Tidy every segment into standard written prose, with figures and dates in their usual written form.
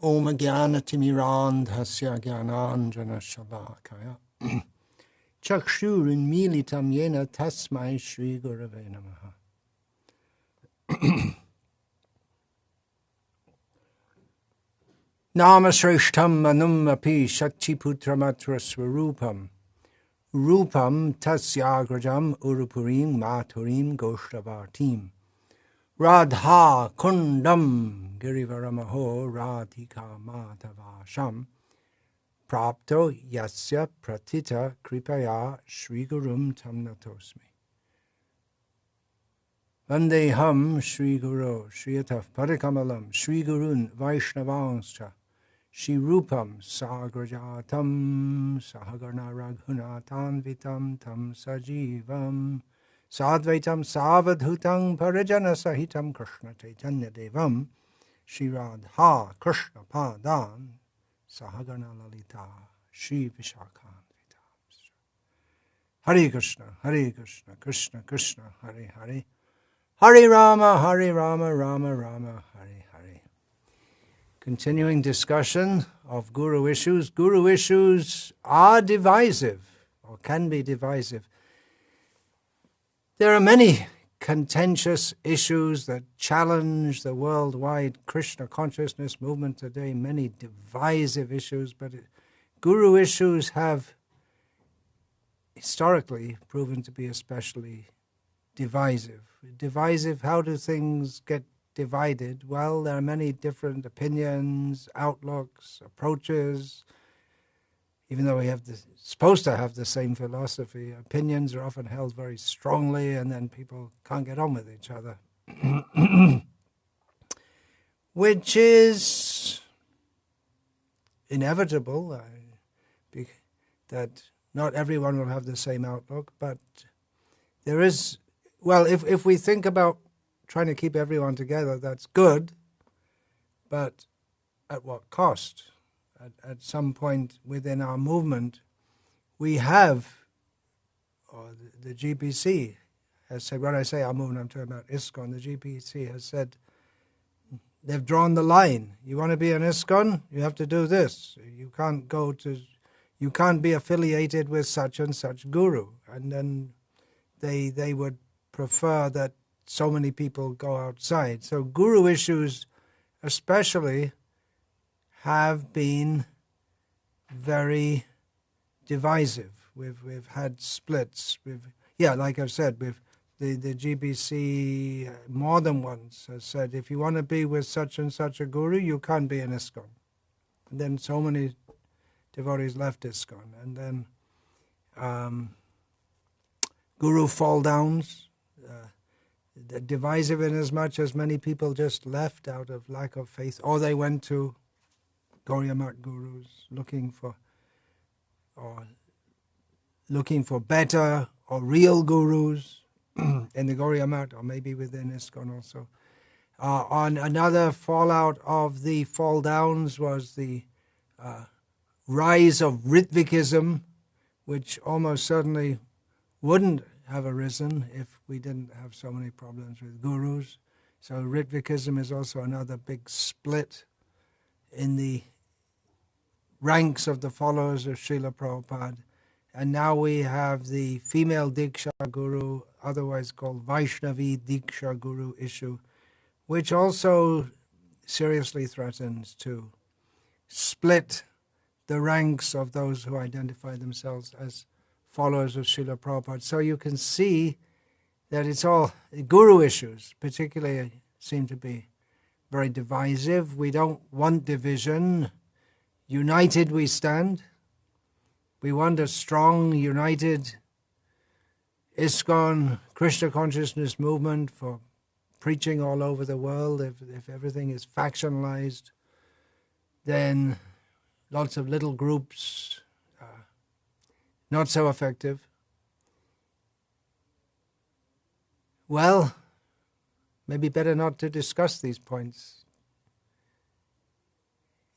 Om Jnana-timirandhasya Jnananjana-shalakaya Chakshurinmilitam Yena Tasmai Shri Gurave Namaha. Namashrishtam manum api Shakti-putramatra swarupam Rupam tasyagrajam urupurim maturim goshtavartim Radha kundam girivaramaho radhika madhavasham Prapto yasya pratita kripaya Shri Gurum tam natosmi. Vandeham Shri Guru Shriyataf Padakamalam Shri Gurun Vaishnavanscha Shri Rupam Sagrajatam Sahagarna Raghunatan Vitam Tam Sajivam Sadvaitam Savadhutam Parijana Sahitam Krishna Chaitanya Devam Shri Radha Krishna Padan Sahagana Lalita Shri Vishakhan Vitam. Hare Krishna, Hare Krishna, Krishna Krishna, Hare Hare, Hare Rama, Rama Rama, Hare Hare. Continuing discussion of Guru issues. Guru issues are divisive, or can be divisive. There are many contentious issues that challenge the worldwide Krishna consciousness movement today, many divisive issues, but Guru issues have historically proven to be especially divisive. Divisive, how do things get divided? Well, there are many different opinions, outlooks, approaches. Even though we supposed to have the same philosophy, opinions are often held very strongly, and then people can't get on with each other. Which is inevitable, that not everyone will have the same outlook, but there is, well, if we think about trying to keep everyone together, that's good, but at what cost? At some point within our movement, we have, or the GPC has said, when I say our movement, I'm talking about ISKCON, the GPC has said, they've drawn the line. You want to be an ISKCON, you have to do this. You can't be affiliated with such and such guru. And then they would prefer that so many people go outside. So guru issues especially have been very divisive. We've had splits. Like I've said, the GBC more than once has said, if you want to be with such and such a guru, you can't be an ISKCON. And then so many devotees left ISKCON. And then guru fall downs, divisive in as much as many people just left out of lack of faith, or they went to Gaudiya Math gurus looking for better or real gurus in the Gaudiya Math, or maybe within ISKCON also. On another fallout of the fall downs was the rise of Ritvikism, which almost certainly wouldn't have arisen if we didn't have so many problems with gurus. So Ritvikism is also another big split in the ranks of the followers of Srila Prabhupada. And now we have the female Diksha Guru, otherwise called Vaishnavi Diksha Guru issue, which also seriously threatens to split the ranks of those who identify themselves as followers of Srila Prabhupada. So you can see that it's all guru issues, particularly, seem to be very divisive. We don't want division. United we stand. We want a strong, united ISKCON, Krishna consciousness movement for preaching all over the world. If everything is factionalized, then lots of little groups, not so effective. Well, maybe better not to discuss these points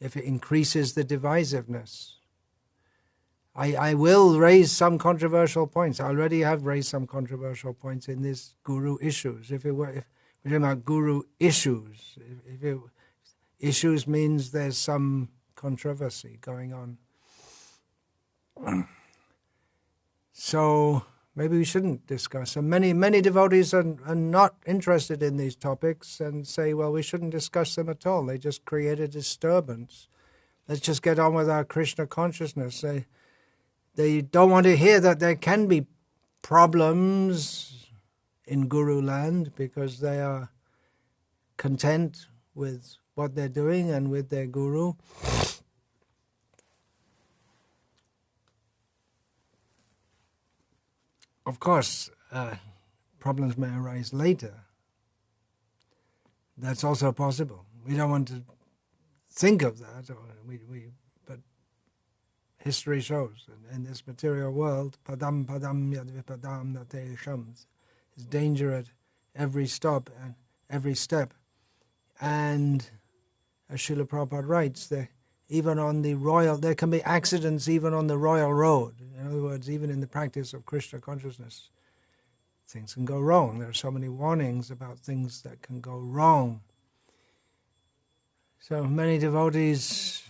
if it increases the divisiveness. I will raise some controversial points. I already have raised some controversial points in this guru issues. If we're talking about guru issues, issues means there's some controversy going on. So maybe we shouldn't discuss them. Many devotees are not interested in these topics and say, well, we shouldn't discuss them at all. They just create a disturbance. Let's just get on with our Krishna consciousness. They don't want to hear that there can be problems in Guru land because they are content with what they're doing and with their Guru. Of course, problems may arise later. That's also possible. We don't want to think of that, but history shows in this material world, padam padam yad vipadam nate shams, is danger at every stop and every step. And as Srila Prabhupada writes, there can be accidents even on the royal road. In other words, even in the practice of Krishna consciousness, things can go wrong. There are so many warnings about things that can go wrong. So many devotees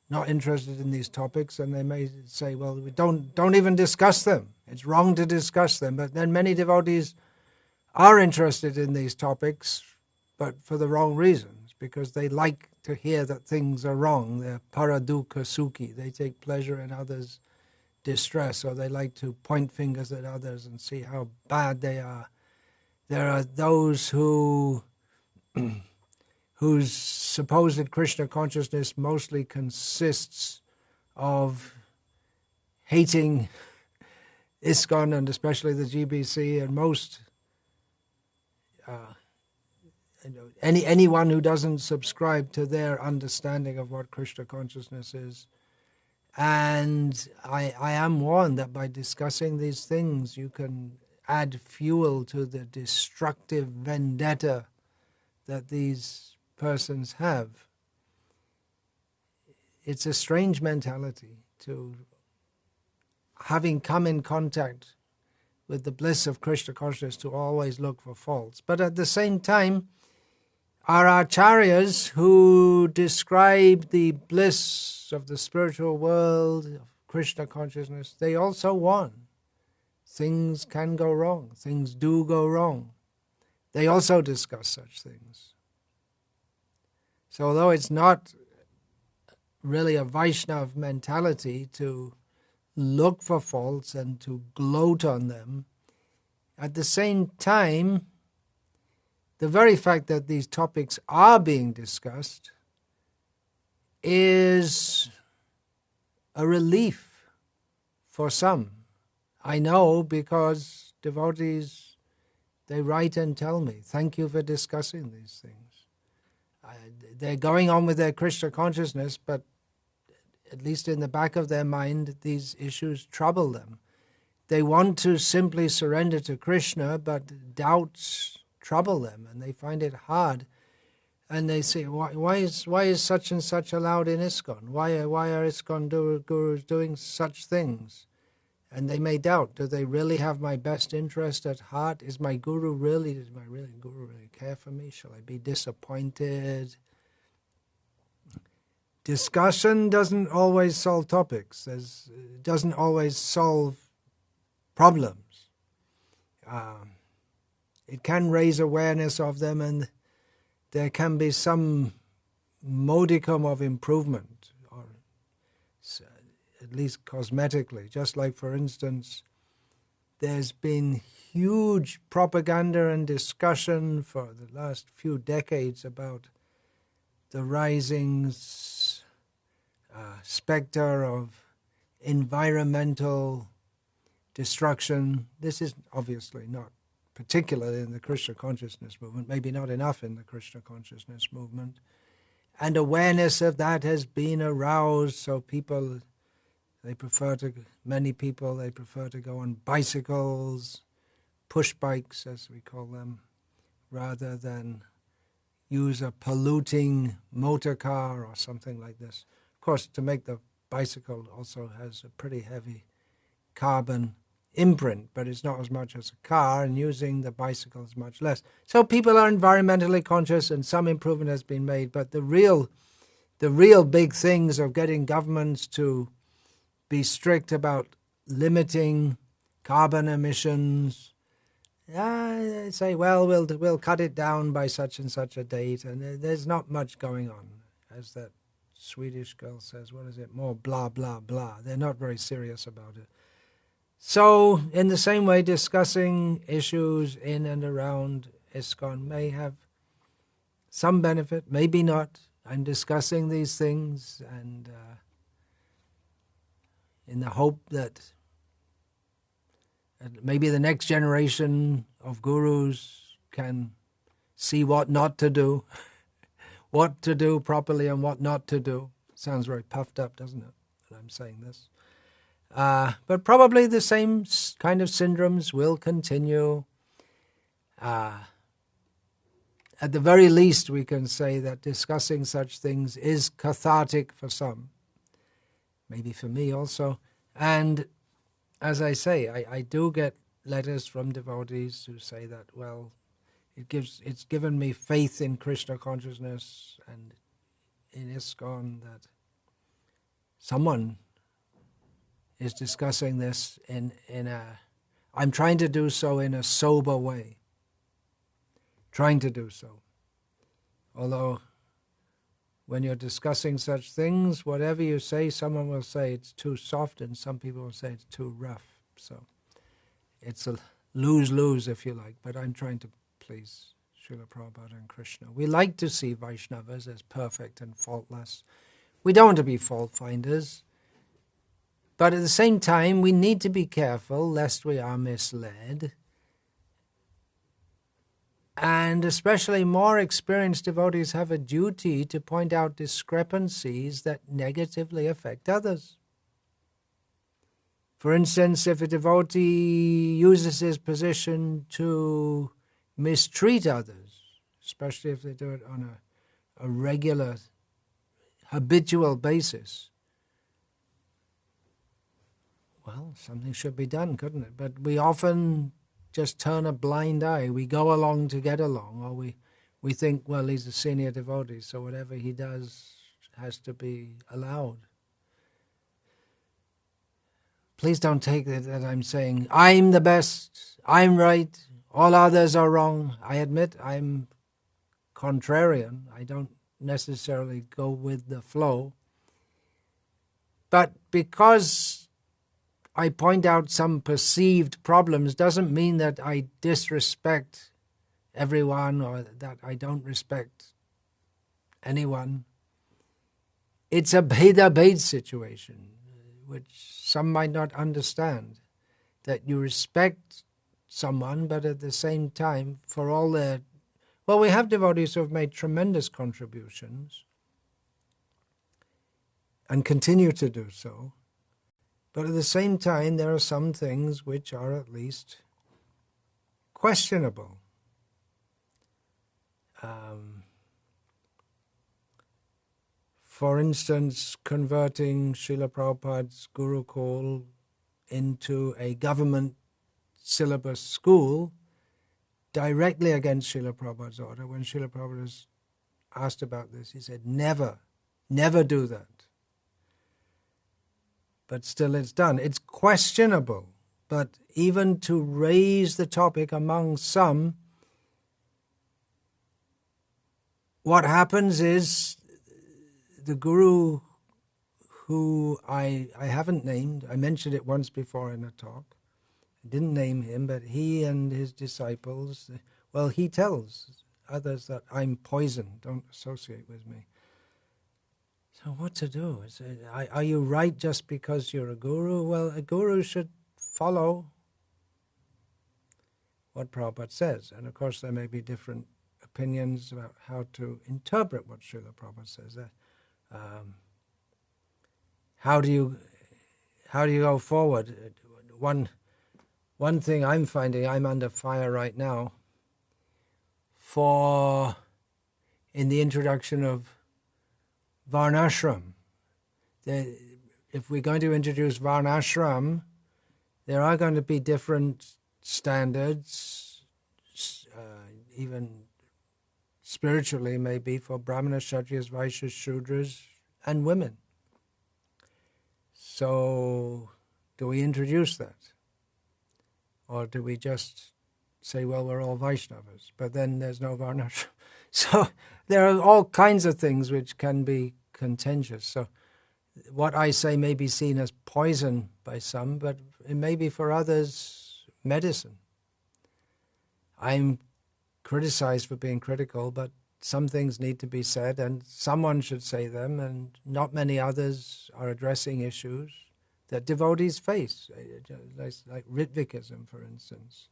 not interested in these topics, and they may say, well, we don't even discuss them. It's wrong to discuss them. But then many devotees are interested in these topics, but for the wrong reasons, because they like to hear that things are wrong. They're paradukkha sukhi. They take pleasure in others' distress, or they like to point fingers at others and see how bad they are. There are those whose supposed Krishna consciousness mostly consists of hating ISKCON and especially the GBC and most anyone who doesn't subscribe to their understanding of what Krishna consciousness is. And I am warned that by discussing these things you can add fuel to the destructive vendetta that these persons have. It's a strange mentality to, having come in contact with the bliss of Krishna consciousness, to always look for faults. But at the same time, our acharyas who describe the bliss of the spiritual world, of Krishna consciousness, they also warn. Things can go wrong. Things do go wrong. They also discuss such things. So although it's not really a Vaishnava mentality to look for faults and to gloat on them, at the same time, the very fact that these topics are being discussed is a relief for some. I know because devotees, they write and tell me, thank you for discussing these things. They're going on with their Krishna consciousness, but at least in the back of their mind, these issues trouble them. They want to simply surrender to Krishna, but doubts trouble them, and they find it hard. And they say, why is such and such allowed in ISKCON? Why are ISKCON gurus doing such things? And they may doubt, do they really have my best interest at heart? Does my guru really care for me? Shall I be disappointed? Discussion doesn't always solve topics. It doesn't always solve problems. It can raise awareness of them, and there can be some modicum of improvement, or at least cosmetically. Just like, for instance, there's been huge propaganda and discussion for the last few decades about the rising specter of environmental destruction. This is obviously not particularly in the Krishna consciousness movement, maybe not enough in the Krishna consciousness movement. And awareness of that has been aroused, so many people, they prefer to go on bicycles, push bikes as we call them, rather than use a polluting motor car or something like this. Of course, to make the bicycle also has a pretty heavy carbon imprint, but it's not as much as a car, and using the bicycle is much less. So people are environmentally conscious, and some improvement has been made, but the real big things of getting governments to be strict about limiting carbon emissions, say, well, we'll cut it down by such and such a date, and there's not much going on, as that Swedish girl says. What is it? More blah, blah, blah. They're not very serious about it. So, in the same way, discussing issues in and around ISKCON may have some benefit, maybe not. I'm discussing these things, and in the hope that maybe the next generation of gurus can see what not to do, what to do properly and what not to do. Sounds very puffed up, doesn't it, that I'm saying this? But probably the same kind of syndromes will continue. At the very least, we can say that discussing such things is cathartic for some, maybe for me also. And as I say, I do get letters from devotees who say that, well, it's given me faith in Krishna consciousness and in ISKCON, that someone is discussing this in a... I'm trying to do so in a sober way. Trying to do so. Although, when you're discussing such things, whatever you say, someone will say it's too soft, and some people will say it's too rough. So, it's a lose-lose, if you like, but I'm trying to please Srila Prabhupada and Krishna. We like to see Vaishnavas as perfect and faultless. We don't want to be fault-finders. But at the same time, we need to be careful lest we are misled. And especially more experienced devotees have a duty to point out discrepancies that negatively affect others. For instance, if a devotee uses his position to mistreat others, especially if they do it on a regular, habitual basis, well, something should be done, couldn't it? But we often just turn a blind eye. We go along to get along, or we think, well, he's a senior devotee, so whatever he does has to be allowed. Please don't take it that I'm saying, I'm the best, I'm right, all others are wrong. I admit I'm contrarian. I don't necessarily go with the flow. But because I point out some perceived problems doesn't mean that I disrespect everyone or that I don't respect anyone. It's a bheda-bhed situation, which some might not understand, that you respect someone, but at the same time, for all their... Well, we have devotees who have made tremendous contributions and continue to do so. But at the same time, there are some things which are at least questionable. For instance, converting Srila Prabhupada's Gurukul into a government syllabus school directly against Srila Prabhupada's order. When Srila Prabhupada was asked about this, he said, never, never do that. But still it's done. It's questionable, but even to raise the topic among some, what happens is the guru who I haven't named, I mentioned it once before in a talk, I didn't name him, but he and his disciples, well, he tells others that I'm poison, don't associate with me. So what to do? Are you right just because you're a guru? Well, a guru should follow what Prabhupada says. And of course there may be different opinions about how to interpret what Srila Prabhupada says. How do you go forward? One thing I'm finding, I'm under fire right now for, in the introduction of varnashram. If we're going to introduce varnashram, There are going to be different standards, even spiritually maybe, for Brahmanas, Kshatriyas, Vaishyas, Shudras, and women. So, do we introduce that? Or do we just say, well, we're all Vaishnavas, but then there's no varnasrama? So, there are all kinds of things which can be contentious. So, what I say may be seen as poison by some, but it may be for others medicine. I'm criticized for being critical, but some things need to be said, and someone should say them, and not many others are addressing issues that devotees face, like Ritvikism, for instance.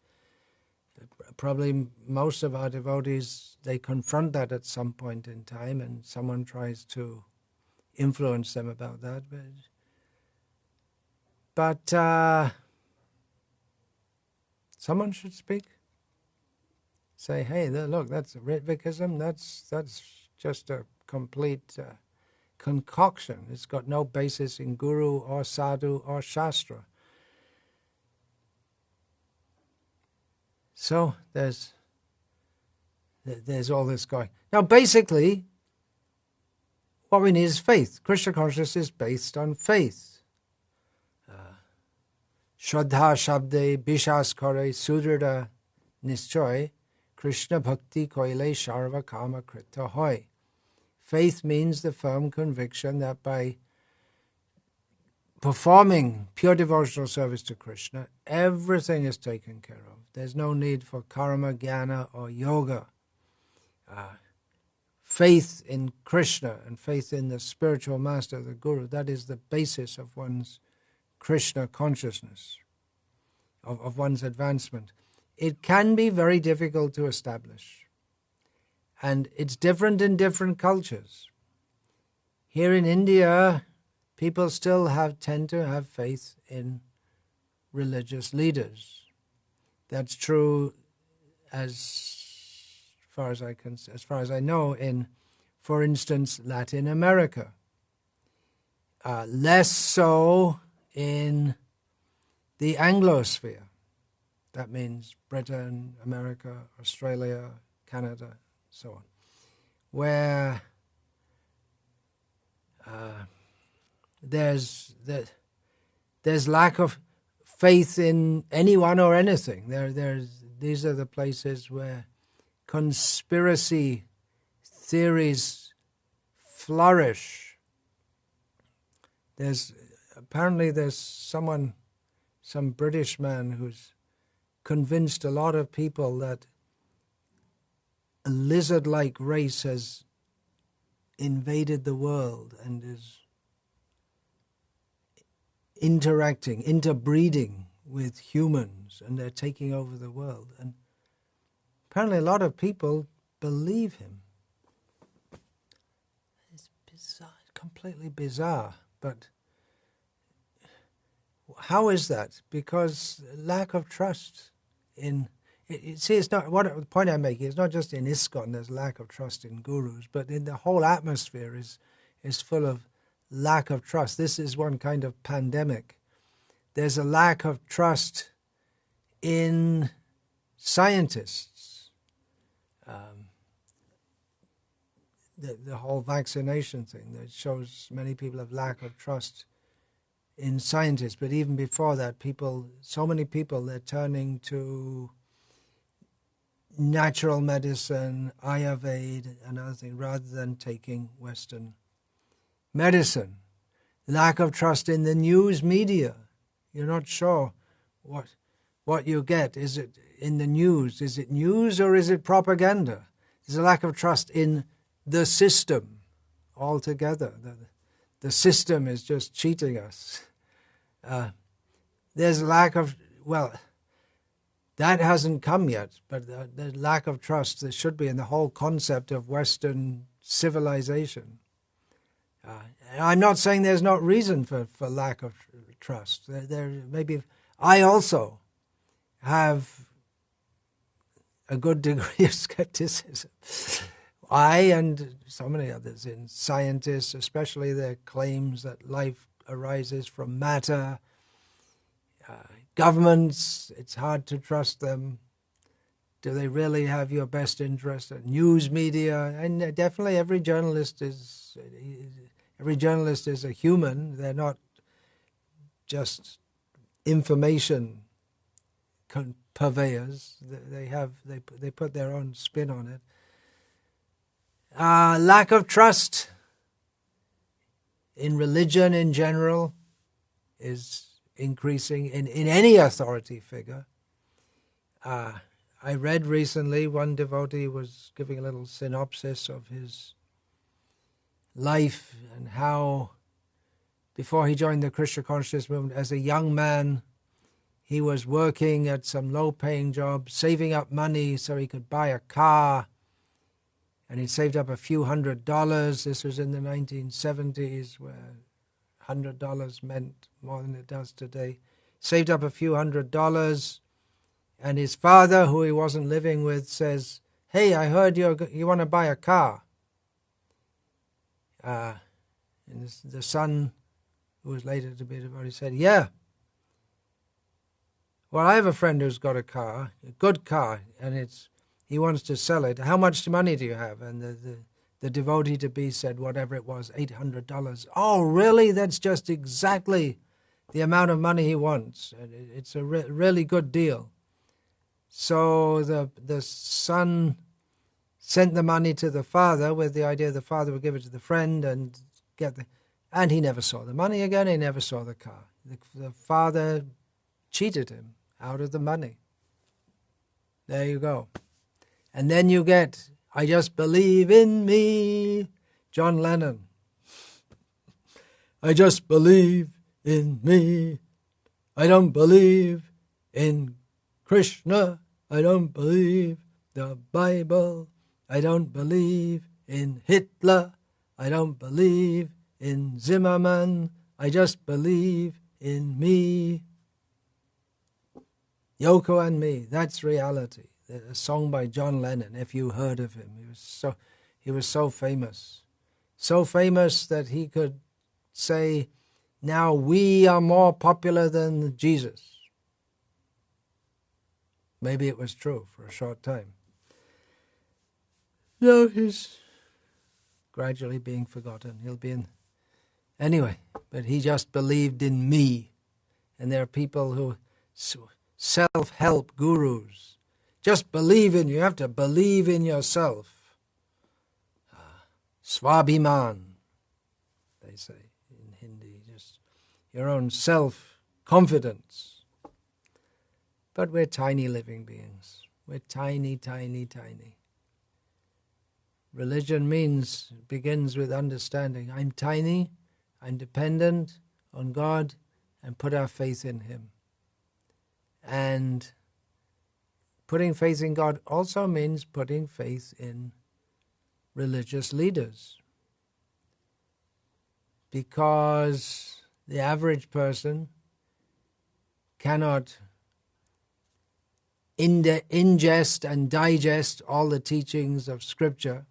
Probably most of our devotees, they confront that at some point in time, and someone tries to influence them about that. But someone should speak. Say, hey, look, that's Ritvikism. That's just a complete concoction. It's got no basis in guru or sadhu or shastra. So there's all this going. Now, basically, what we need is faith. Krishna consciousness is based on faith. Shraddha shabde bishas kare sudrida nischoy Krishna bhakti koile sharva kama krita hoy. Faith means the firm conviction that by performing pure devotional service to Krishna, everything is taken care of. There's no need for karma, jnana, or yoga. Faith in Krishna and faith in the spiritual master, the Guru, that is the basis of one's Krishna consciousness, of one's advancement. It can be very difficult to establish, and it's different in different cultures. Here in India, people still tend to have faith in religious leaders. That's true as far as I know, in, for instance, Latin America. Less so in the Anglosphere. That means Britain, America, Australia, Canada, so on, where there's lack of faith in anyone or anything. These are the places where conspiracy theories flourish. Apparently there's some British man who's convinced a lot of people that a lizard-like race has invaded the world and is interbreeding with humans, and they're taking over the world. And apparently a lot of people believe him. It's bizarre, completely bizarre. But how is that? Because lack of trust in... See, it's not, the point I'm making is not just in ISKCON there's lack of trust in gurus, but in the whole atmosphere is full of lack of trust. This is one kind of pandemic. There's a lack of trust in scientists. The whole vaccination thing, that shows many people have lack of trust in scientists. But even before that, so many people, they're turning to natural medicine, Ayurveda, and other things, rather than taking Western medicine. Lack of trust in the news media. You're not sure what you get. Is it in the news? Is it news or is it propaganda? There's a lack of trust in the system altogether. The system is just cheating us. There's a lack of, well, that hasn't come yet, but the lack of trust there should be in the whole concept of Western civilization. I'm not saying there's not reason for lack of trust. There maybe I also have a good degree of skepticism. I and so many others in scientists, especially their claims that life arises from matter, Governments, it's hard to trust them. Do they really have your best interest? News media, and definitely every journalist is a human. They're not just information purveyors. They put their own spin on it. Lack of trust in religion in general is increasing in any authority figure. I read recently, one devotee was giving a little synopsis of his life and how, before he joined the Krishna consciousness movement, as a young man, he was working at some low-paying job, saving up money so he could buy a car, and he saved up a few $100s. This was in the 1970s, where $100 meant more than it does today. Saved up a few $100s. And his father, who he wasn't living with, says, "Hey, I heard you want to buy a car." And the son, who was later to be a devotee, said, "Yeah. Well, I have a friend who's got a car, a good car, and he wants to sell it. How much money do you have?" And the devotee-to-be said, whatever it was, $800. "Oh, really? That's just exactly the amount of money he wants. And it's a really good deal." So the son sent the money to the father with the idea the father would give it to the friend and and he never saw the money again. He never saw the car. The father cheated him out of the money. There you go. And then you get, "I just believe in me," John Lennon. "I just believe in me. I don't believe in Krishna. I don't believe the Bible. I don't believe in Hitler. I don't believe in Zimmerman. I just believe in me." Yoko and me, that's reality. A song by John Lennon, if you heard of him. He was so famous. So famous that he could say, "Now we are more popular than Jesus." Maybe it was true for a short time. No, he's gradually being forgotten. He'll be in... Anyway, but he just believed in me. And there are people who... self-help gurus. Just believe in you. You have to believe in yourself. Swabhiman, they say in Hindi. Just your own self-confidence. But we're tiny living beings. We're tiny, tiny, tiny. Religion begins with understanding. I'm tiny, I'm dependent on God, and put our faith in Him. And putting faith in God also means putting faith in religious leaders. Because the average person cannot ingest and digest all the teachings of Scripture.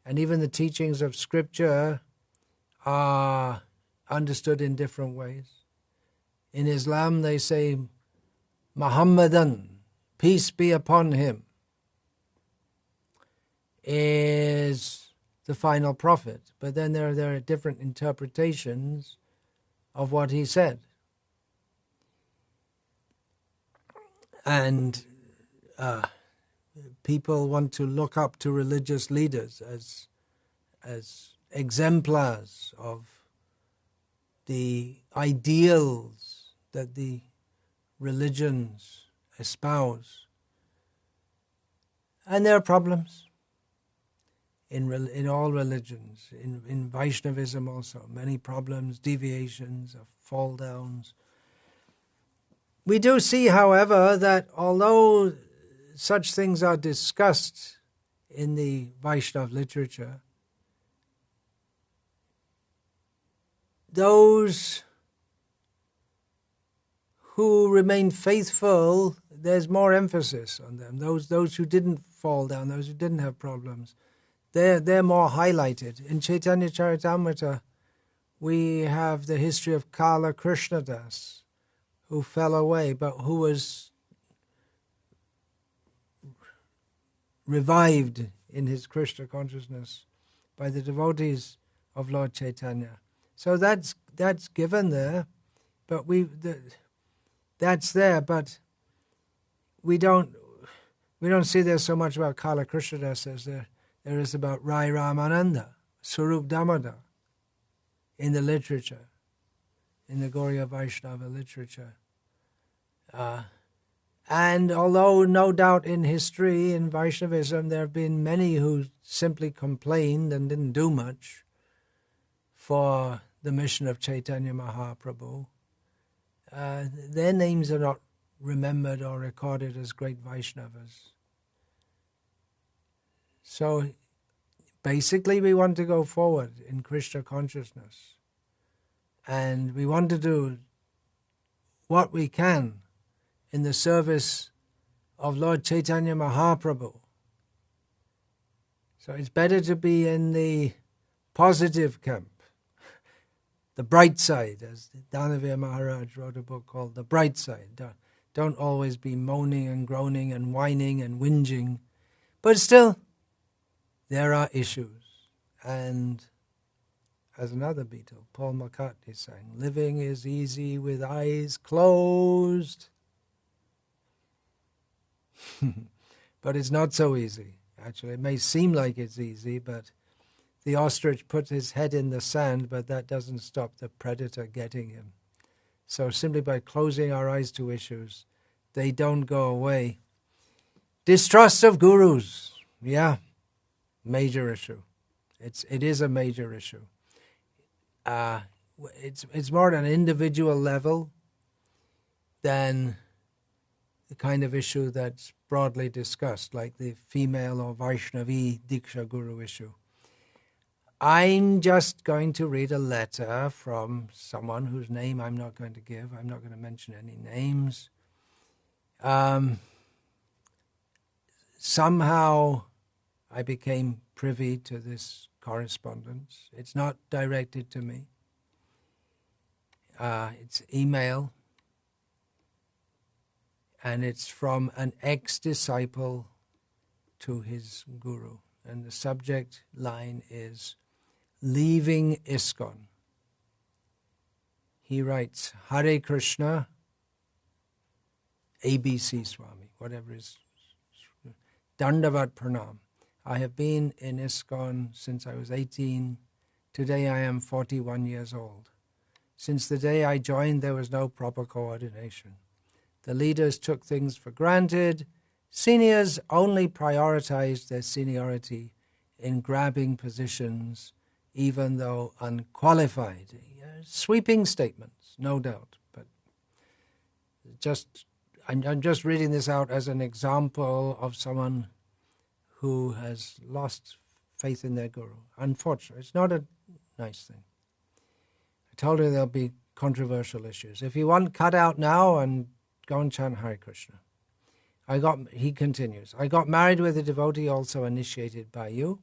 And even the teachings of Scripture are understood in different ways. In Islam they say, Muhammadan, peace be upon him, is the final prophet. But then there are different interpretations of what he said. And people want to look up to religious leaders as exemplars of the ideals that the religions espouse. And there are problems in all religions, in Vaishnavism also, many problems, deviations, fall downs. We do see, however, that although such things are discussed in the Vaishnava literature, those who remain faithful, there's more emphasis on them. Those who didn't fall down, those who didn't have problems, they're more highlighted. In Chaitanya Charitamrita, we have the history of Kala Krishnadas, who fell away, but who was revived in his Krishna consciousness by the devotees of Lord Chaitanya. So that's given there, but that's there, but we don't see there so much about Kala Krishnadas as there is about Rai Ramananda, Swarup Damodar, in the literature, in the Gauriya Vaishnava literature. And although no doubt in history, in Vaishnavism, there have been many who simply complained and didn't do much for the mission of Chaitanya Mahaprabhu, their names are not remembered or recorded as great Vaishnavas. So basically we want to go forward in Krishna consciousness, and we want to do what we can in the service of Lord Chaitanya Mahaprabhu. So it's better to be in the positive camp, the bright side, as Dhanavir Maharaj wrote a book called The Bright Side. Don't always be moaning and groaning and whining and whinging. But still, there are issues. And as another Beatle, Paul McCartney sang, living is easy with eyes closed. But it's not so easy. Actually, it may seem like it's easy, but the ostrich puts his head in the sand, but that doesn't stop the predator getting him. So simply by closing our eyes to issues, they don't go away. Distrust of gurus, yeah, major issue. It is a major issue. It's more at an individual level than the kind of issue that's broadly discussed, like the female or Vaishnavi Diksha Guru issue. I'm just going to read a letter from someone whose name I'm not going to give. I'm not going to mention any names. Somehow I became privy to this correspondence. It's not directed to me. It's email. And it's from an ex-disciple to his guru. And the subject line is, leaving ISKCON. He writes, Hare Krishna, ABC Swami, whatever is, Dandavat Pranam. I have been in ISKCON since I was 18. Today I am 41 years old. Since the day I joined, there was no proper coordination. The leaders took things for granted. Seniors only prioritized their seniority in grabbing positions, even though unqualified. Sweeping statements, no doubt. But I'm just reading this out as an example of someone who has lost faith in their guru. Unfortunately, it's not a nice thing. I told her there'll be controversial issues. If you want, cut out now and go and chant Hare Krishna. He continues, I got married with a devotee also initiated by you.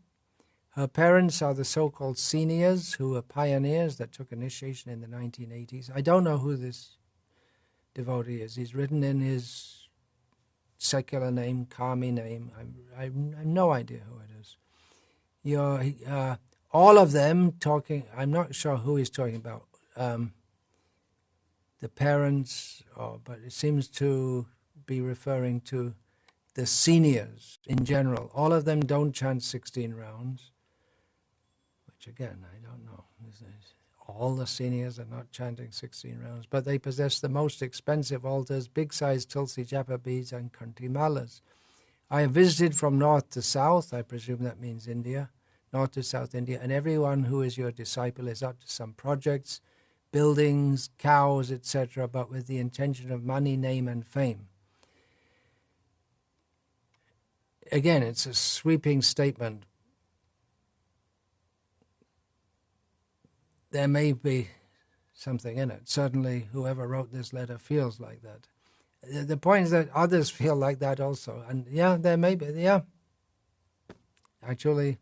Her parents are the so-called seniors who were pioneers that took initiation in the 1980s. I don't know who this devotee is. He's written in his secular name, Kami name. I have no idea who it is. All of them talking, I'm not sure who he's talking about, the parents, but it seems to be referring to the seniors in general. All of them don't chant 16 rounds, which again, I don't know. All the seniors are not chanting 16 rounds, but they possess the most expensive altars, big-sized tulsi japa beads, and kanti malas. I have visited from north to south, I presume that means India, north to south India, and everyone who is your disciple is up to some projects, buildings, cows, etc., but with the intention of money, name, and fame. Again, it's a sweeping statement. There may be something in it. Certainly, whoever wrote this letter feels like that. The point is that others feel like that also. And yeah, there may be, yeah. Actually,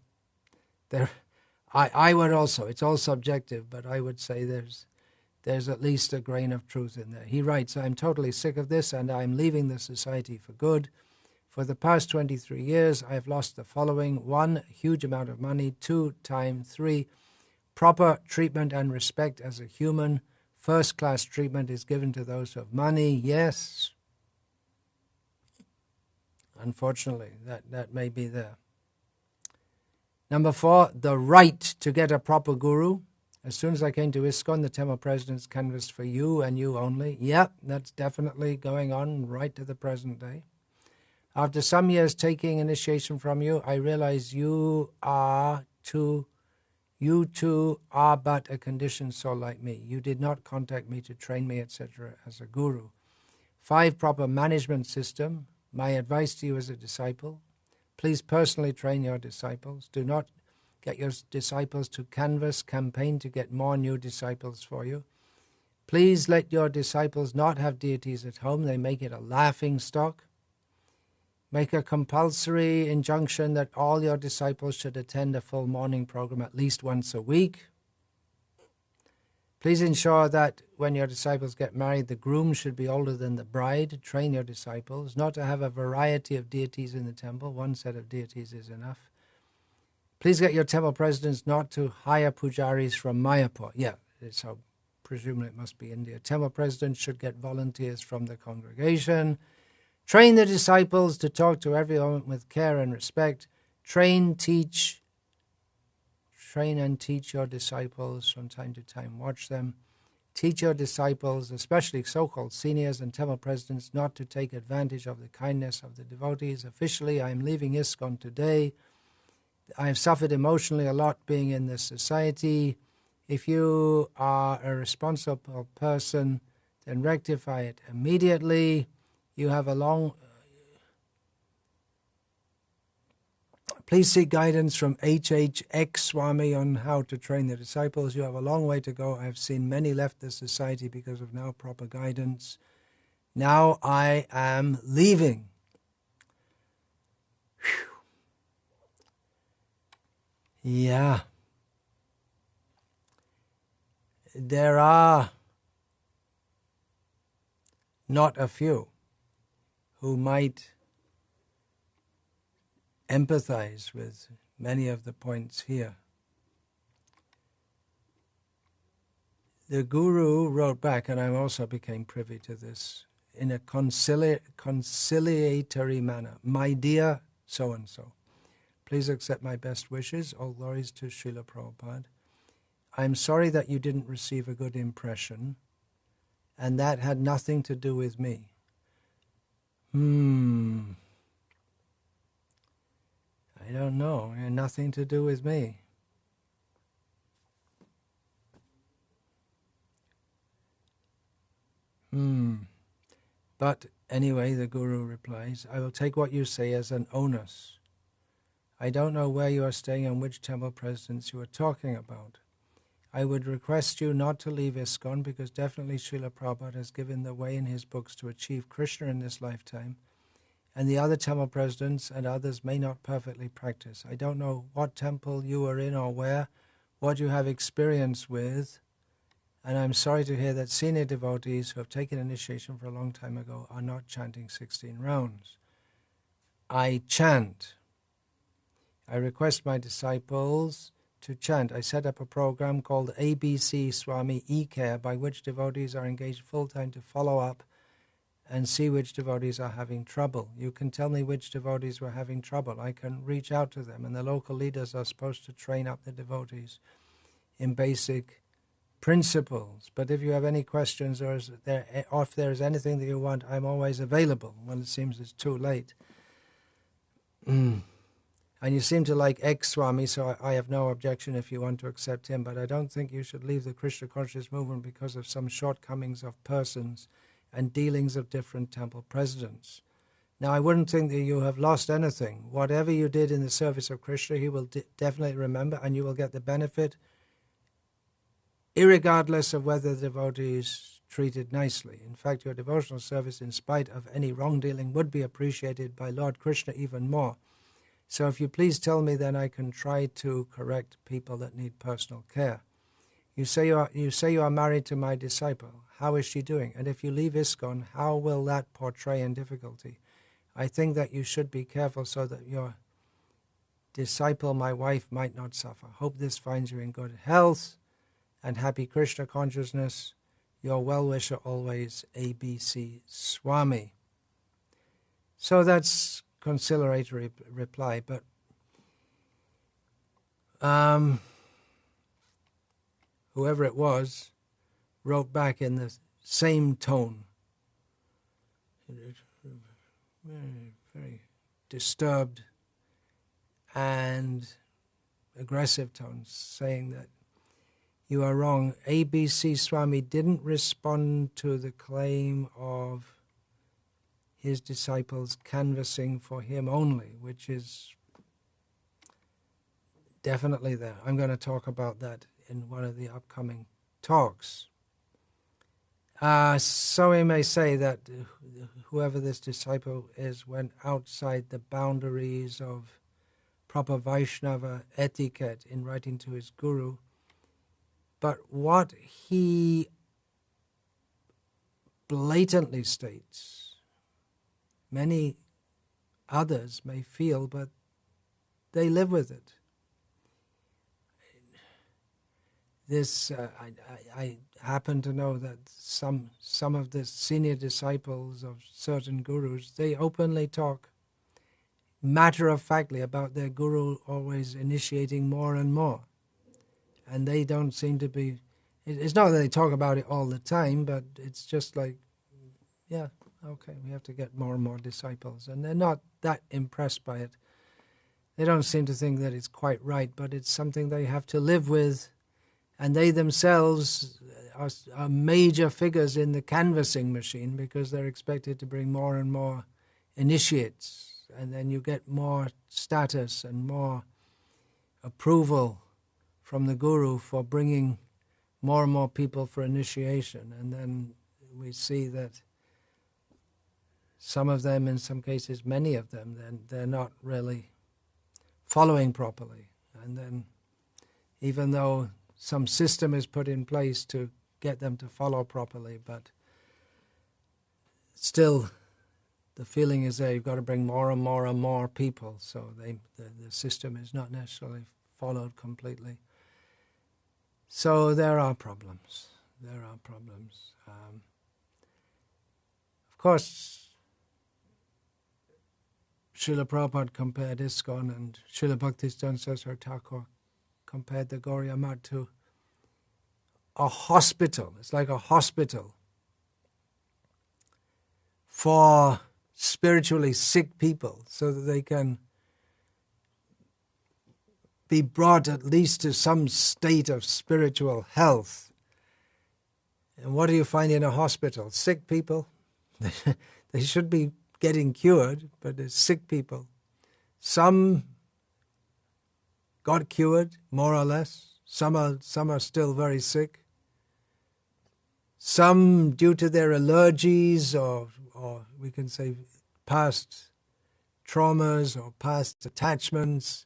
I would also, it's all subjective, but I would say there's there's at least a grain of truth in there. He writes, I'm totally sick of this and I'm leaving the society for good. For the past 23 years, I have lost the following. 1, huge amount of money. 2, time. 3, proper treatment and respect as a human. First-class treatment is given to those who have money. Yes. Unfortunately, that may be there. Number 4, the right to get a proper guru. As soon as I came to ISKCON, the temple presidents canvassed for you and you only. Yep, that's definitely going on right to the present day. After some years taking initiation from you, I realize you too are but a conditioned soul like me. You did not contact me to train me, etc. as a guru. 5, proper management system. My advice to you as a disciple, please personally train your disciples. Do not get your disciples to canvass, campaign to get more new disciples for you. Please let your disciples not have deities at home. They make it a laughing stock. Make a compulsory injunction that all your disciples should attend a full morning program at least once a week. Please ensure that when your disciples get married, the groom should be older than the bride. Train your disciples not to have a variety of deities in the temple. One set of deities is enough. Please get your temple presidents not to hire pujaris from Mayapur. Yeah, so presumably it must be India. Temple presidents should get volunteers from the congregation. Train the disciples to talk to everyone with care and respect. Train and teach your disciples from time to time. Watch them. Teach your disciples, especially so-called seniors and temple presidents, not to take advantage of the kindness of the devotees. Officially, I am leaving ISKCON today. I have suffered emotionally a lot being in this society. If you are a responsible person, then rectify it immediately. You have a long... Please seek guidance from H.H.X. Swami on how to train the disciples. You have a long way to go. I have seen many left the society because of no proper guidance. Now I am leaving. Whew. Yeah. There are not a few who might empathize with many of the points here. The Guru wrote back, and I also became privy to this, in a conciliatory manner. My dear so-and-so, please accept my best wishes. All glories to Srila Prabhupada. I'm sorry that you didn't receive a good impression, and that had nothing to do with me. I don't know. It had nothing to do with me. But anyway, the Guru replies, I will take what you say as an onus. I don't know where you are staying and which temple presidents you are talking about. I would request you not to leave ISKCON because definitely Srila Prabhupada has given the way in his books to achieve Krishna in this lifetime, and the other temple presidents and others may not perfectly practice. I don't know what temple you are in or where, what you have experience with, and I'm sorry to hear that senior devotees who have taken initiation for a long time ago are not chanting 16 rounds. I chant. I request my disciples to chant. I set up a program called ABC Swami E-Care, by which devotees are engaged full-time to follow up and see which devotees are having trouble. You can tell me which devotees were having trouble. I can reach out to them, and the local leaders are supposed to train up the devotees in basic principles. But if you have any questions or if there is anything that you want, I'm always available. Well, it seems it's too late. And you seem to like ex-Swami, so I have no objection if you want to accept him, but I don't think you should leave the Krishna conscious movement because of some shortcomings of persons and dealings of different temple presidents. Now, I wouldn't think that you have lost anything. Whatever you did in the service of Krishna, he will definitely remember, and you will get the benefit, irregardless of whether the devotee is treated nicely. In fact, your devotional service, in spite of any wrongdealing, would be appreciated by Lord Krishna even more. So if you please tell me, then I can try to correct people that need personal care. You say you are married to my disciple. How is she doing? And if you leave ISKCON, how will that portray in difficulty? I think that you should be careful so that your disciple, my wife, might not suffer. Hope this finds you in good health and happy Krishna consciousness. Your well-wisher always, ABC Swami. So that's conciliatory reply, but whoever it was wrote back in the same tone, very, very disturbed and aggressive tones, saying that you are wrong. ABC Swami didn't respond to the claim of his disciples canvassing for him only, which is definitely there. I'm going to talk about that in one of the upcoming talks. So we may say that whoever this disciple is went outside the boundaries of proper Vaishnava etiquette in writing to his guru, but what he blatantly states, many others may feel, but they live with it. This, I happen to know that some of the senior disciples of certain gurus, they openly talk matter-of-factly about their guru always initiating more and more. And they don't seem to be, it's not that they talk about it all the time, but it's just like, yeah, okay, we have to get more and more disciples. And they're not that impressed by it. They don't seem to think that it's quite right, but it's something they have to live with. And they themselves are major figures in the canvassing machine because they're expected to bring more and more initiates. And then you get more status and more approval from the guru for bringing more and more people for initiation. And then we see that some of them, in some cases many of them, then they're not really following properly. And then even though some system is put in place to get them to follow properly, but still the feeling is that you've got to bring more and more and more people, so the system is not necessarily followed completely. So there are problems. There are problems. Of course, Srila Prabhupada compared ISKCON, and Srila Bhakti Saraswati Thakur compared the Gauriya Math to a hospital. It's like a hospital for spiritually sick people so that they can be brought at least to some state of spiritual health. And what do you find in a hospital? Sick people. They should be getting cured, but it's sick people. Some got cured, more or less. Some are still very sick. Some, due to their allergies or we can say past traumas or past attachments,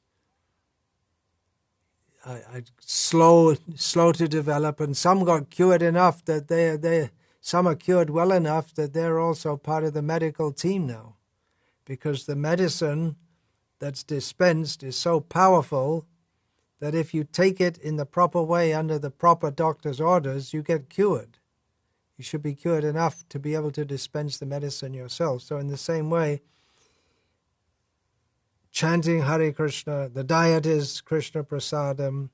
are slow to develop, and some got cured enough that some are cured well enough that they're also part of the medical team now, because the medicine that's dispensed is so powerful that if you take it in the proper way under the proper doctor's orders, you get cured. You should be cured enough to be able to dispense the medicine yourself. So in the same way, chanting Hare Krishna, the diet is Krishna Prasadam.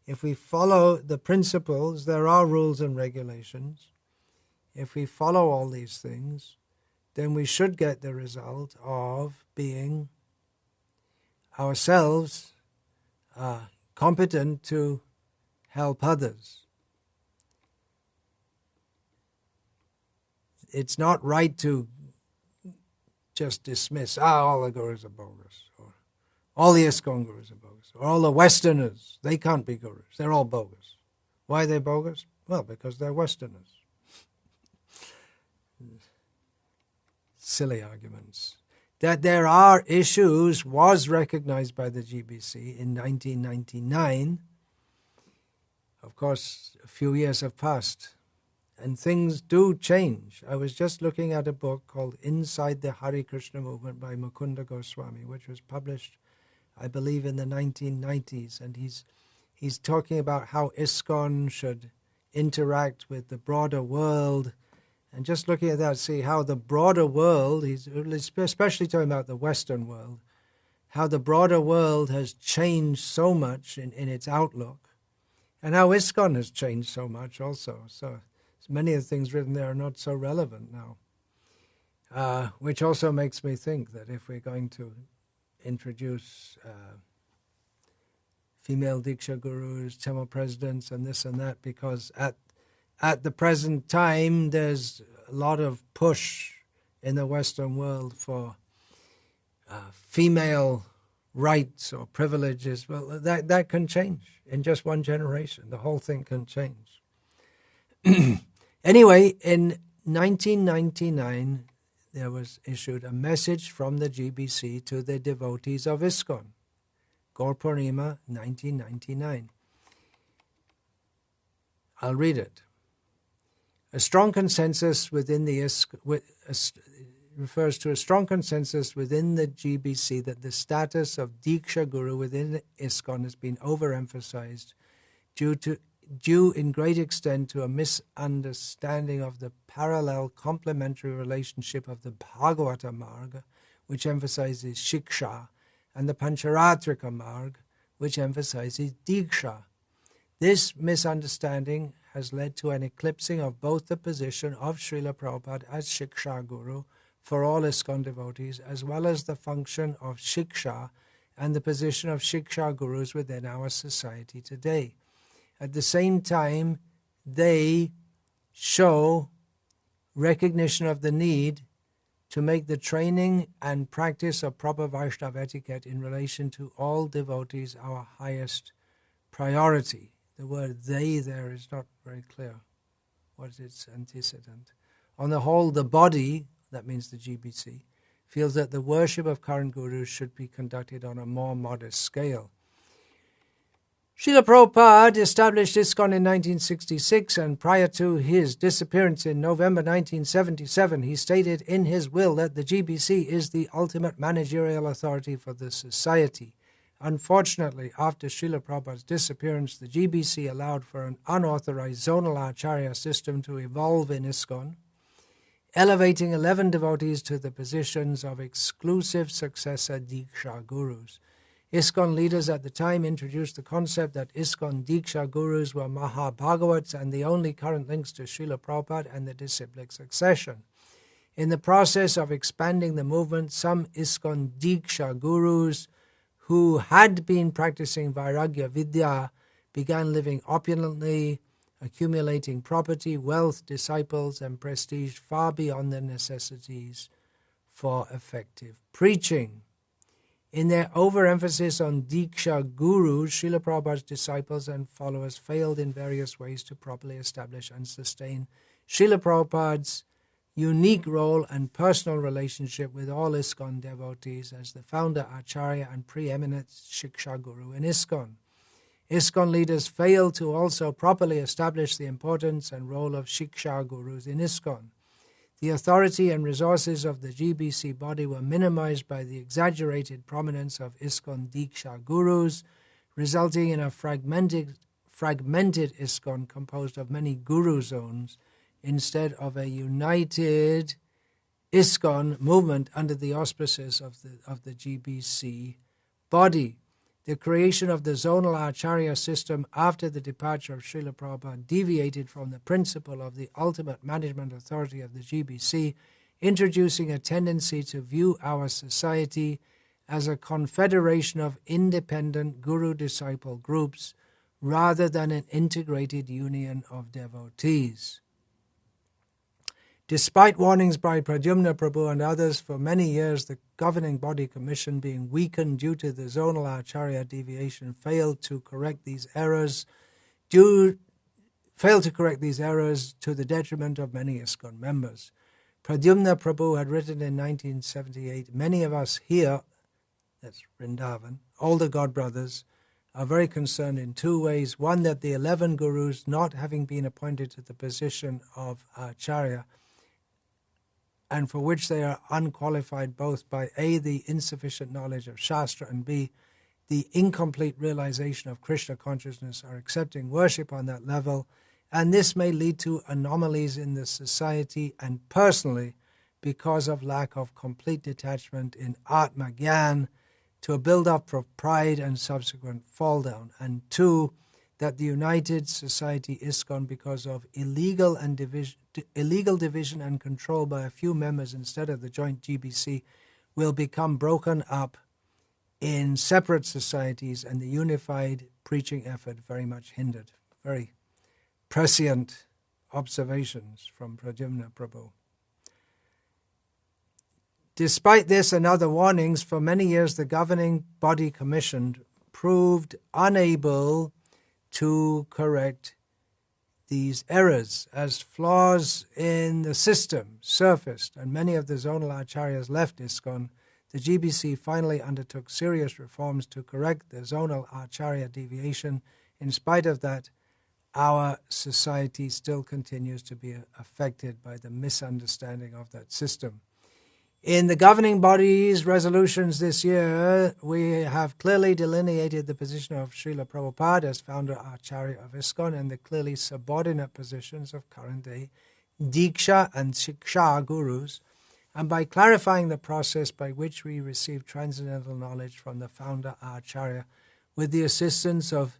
If we follow the principles, there are rules and regulations. If we follow all these things, then we should get the result of being ourselves competent to help others. It's not right to just dismiss, all the gurus are bogus, or all the ISKCON gurus are bogus, or all the Westerners, they can't be gurus, they're all bogus. Why are they bogus? Well, because they're Westerners. Silly arguments. That there are issues was recognized by the GBC in 1999. of course, a few years have passed, and things do change. I was just looking at a book called Inside the Hare Krishna Movement by Mukunda Goswami, which was published, I believe, in the 1990s, and he's talking about how ISKCON should interact with the broader world. And just looking at that, see how the broader world, he's especially talking about the Western world, how the broader world has changed so much in its outlook, and how ISKCON has changed so much also. So many of the things written there are not so relevant now, which also makes me think that if we're going to introduce female Diksha gurus, temple presidents, and this and that, because at the present time there's a lot of push in the Western world for female rights or privileges. Well, that can change in just one generation. The whole thing can change. Anyway, in 1999, there was issued a message from the GBC to the devotees of ISKCON. Gaur Purnima, 1999. I'll read it. A strong consensus within the refers to a strong consensus within the GBC that the status of Diksha Guru within ISKCON has been overemphasized due in great extent to a misunderstanding of the parallel complementary relationship of the Bhagavata Marga, which emphasizes Shiksha, and the Pancharatrika Marga, which emphasizes Diksha. This misunderstanding has led to an eclipsing of both the position of Srila Prabhupada as Shiksha Guru for all ISKCON devotees, as well as the function of Shiksha and the position of Shiksha Gurus within our society today. At the same time, they show recognition of the need to make the training and practice of proper Vaishnava etiquette in relation to all devotees our highest priority. The word "they" there is not very clear what is its antecedent. On the whole, the body, that means the GBC, feels that the worship of current gurus should be conducted on a more modest scale. Srila Prabhupada established ISKCON in 1966, and prior to his disappearance in November 1977, he stated in his will that the GBC is the ultimate managerial authority for the society. Unfortunately, after Srila Prabhupada's disappearance, the GBC allowed for an unauthorized zonal acharya system to evolve in ISKCON, elevating 11 devotees to the positions of exclusive successor Diksha Gurus. ISKCON leaders at the time introduced the concept that ISKCON Diksha Gurus were Mahabhagavats and the only current links to Srila Prabhupada and the disciplic succession. In the process of expanding the movement, some ISKCON Diksha Gurus who had been practicing Vairagya Vidya began living opulently, accumulating property, wealth, disciples, and prestige far beyond their necessities for effective preaching. In their overemphasis on Diksha Gurus, Srila Prabhupada's disciples and followers failed in various ways to properly establish and sustain Srila Prabhupada's unique role and personal relationship with all ISKCON devotees as the founder, Acharya, and preeminent Shiksha Guru in ISKCON. ISKCON leaders failed to also properly establish the importance and role of Shiksha Gurus in ISKCON. The authority and resources of the GBC body were minimized by the exaggerated prominence of ISKCON Diksha Gurus, resulting in a fragmented ISKCON composed of many Guru zones, instead of a united ISKCON movement under the auspices of the GBC body. The creation of the zonal acharya system after the departure of Srila Prabhupada deviated from the principle of the ultimate management authority of the GBC, introducing a tendency to view our society as a confederation of independent guru-disciple groups rather than an integrated union of devotees. Despite warnings by Pradyumna Prabhu and others, for many years the governing body commission, being weakened due to the zonal acharya deviation, failed to correct these errors to the detriment of many ISKCON members. Pradyumna Prabhu had written in 1978, "Many of us here," that's Vrindavan, older God brothers, are very concerned in two ways. One, that the 11 gurus, not having been appointed to the position of Acharya, and for which they are unqualified both by A, the insufficient knowledge of Shastra, and B, the incomplete realization of Krishna consciousness, are accepting worship on that level, and this may lead to anomalies in the society and personally because of lack of complete detachment in Atma Gyan, to a build-up of pride and subsequent fall-down. And two, that the United Society ISKCON, because of illegal division and control by a few members instead of the joint GBC, will become broken up in separate societies, and the unified preaching effort very much hindered. Very prescient observations from Pradyumna Prabhu. Despite this and other warnings, for many years the governing body commissioned proved unable to correct these errors, as flaws in the system surfaced and many of the zonal acharyas left ISKCON. The GBC finally undertook serious reforms to correct the zonal acharya deviation. In spite of that, our society still continues to be affected by the misunderstanding of that system. In the governing body's resolutions this year, we have clearly delineated the position of Srila Prabhupada as founder Acharya of ISKCON and the clearly subordinate positions of current-day Diksha and Shiksha gurus, and by clarifying the process by which we receive transcendental knowledge from the founder Acharya with the assistance of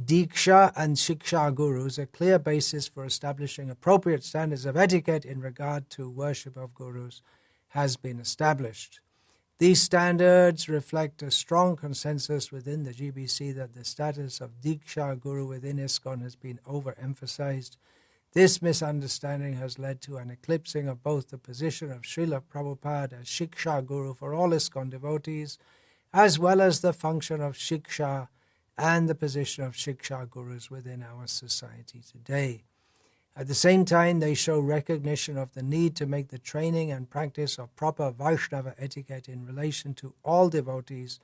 Diksha and Shiksha gurus, a clear basis for establishing appropriate standards of etiquette in regard to worship of gurus has been established. These standards reflect a strong consensus within the GBC that the status of Diksha Guru within ISKCON has been overemphasized. This misunderstanding has led to an eclipsing of both the position of Srila Prabhupada as Shiksha Guru for all ISKCON devotees, as well as the function of Shiksha and the position of Shiksha Gurus within our society today. At the same time, they show recognition of the need to make the training and practice of proper Vaishnava etiquette in relation to all devotees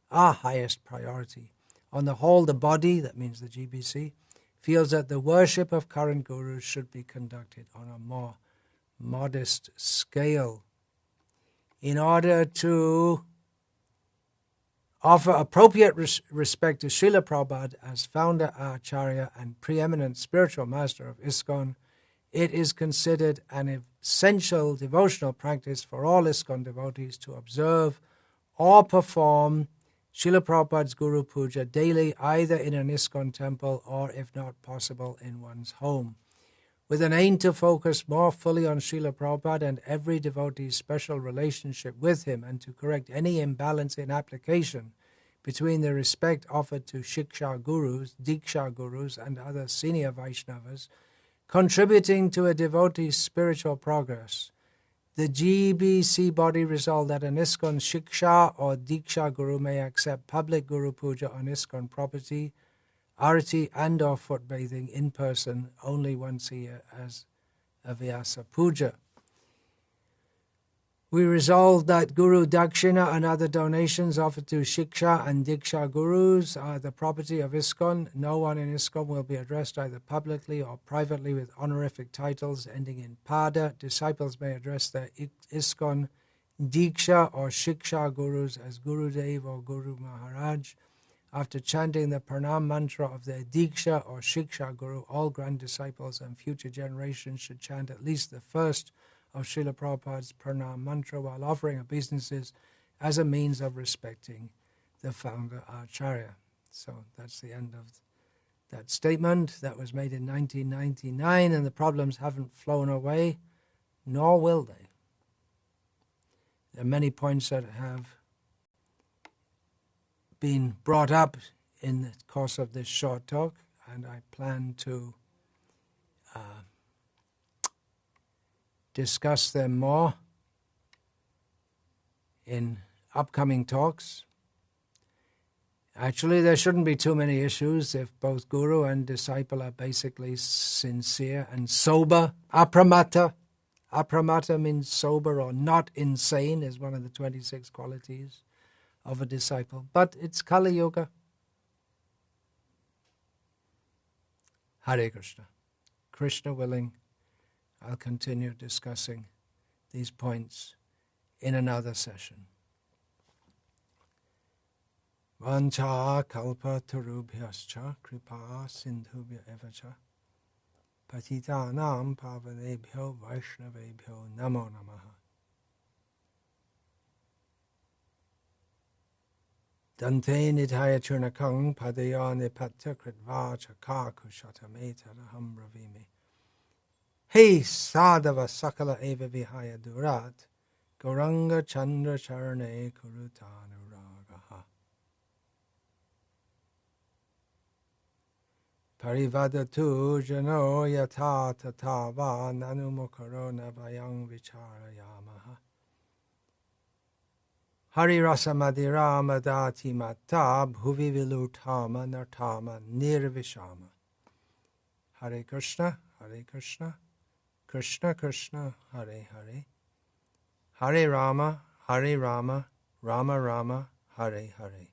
our highest priority. On the whole, the body, that means the GBC, feels that the worship of current gurus should be conducted on a more modest scale. In order to offer appropriate respect to Srila Prabhupada as founder, Acharya, and preeminent spiritual master of ISKCON, it is considered an essential devotional practice for all ISKCON devotees to observe or perform Srila Prabhupada's Guru Puja daily, either in an ISKCON temple or, if not possible, in one's home, with an aim to focus more fully on Srila Prabhupada and every devotee's special relationship with him, and to correct any imbalance in application between the respect offered to Shiksha Gurus, Diksha Gurus, and other senior Vaishnavas, contributing to a devotee's spiritual progress. The GBC body resolved that an ISKCON Shiksha or Diksha Guru may accept public Guru Puja on ISKCON property, arati and or foot bathing in person only once a year as a Vyasa Puja. We resolved that Guru Dakshina and other donations offered to Shiksha and Diksha Gurus are the property of ISKCON. No one in ISKCON will be addressed either publicly or privately with honorific titles ending in Pada. Disciples may address their ISKCON Diksha or Shiksha Gurus as Gurudev or Guru Maharaj. After chanting the Pranam mantra of their Diksha or Shiksha Guru, all grand disciples and future generations should chant at least the first of Srila Prabhupada's Pranam mantra while offering obeisances as a means of respecting the founder Acharya. So that's the end of that statement. That was made in 1999, and the problems haven't flown away, nor will they. There are many points that have been brought up in the course of this short talk, and I plan to discuss them more in upcoming talks. Actually, there shouldn't be too many issues if both guru and disciple are basically sincere and sober. Apramata. Apramata means sober or not insane, is one of the 26 qualities of a disciple. But it's Kali Yuga. Hare Krishna. Krishna willing, I'll continue discussing these points in another session. Vancha kalpa tarubhyascha kripa sindhubhya evacha patitanam pavanebhyo vaishnavebhyo namo namaha. Dante nidhaya churnakang padaya nipatya kritva chaka kushatameta ravimi. Hey sadhava sakala eva vihaya durat gauranga chandra charane kurutanuragaha. Parivadatu jano yata tatava nanumukaro navayang vicharayamaha. Hari rasa madira madati mata bhuvi vilutama nartama nirvishama. Hare Krishna, Krishna Krishna, Hare Hare, Hare Rama, Rama Rama, Hare Hare.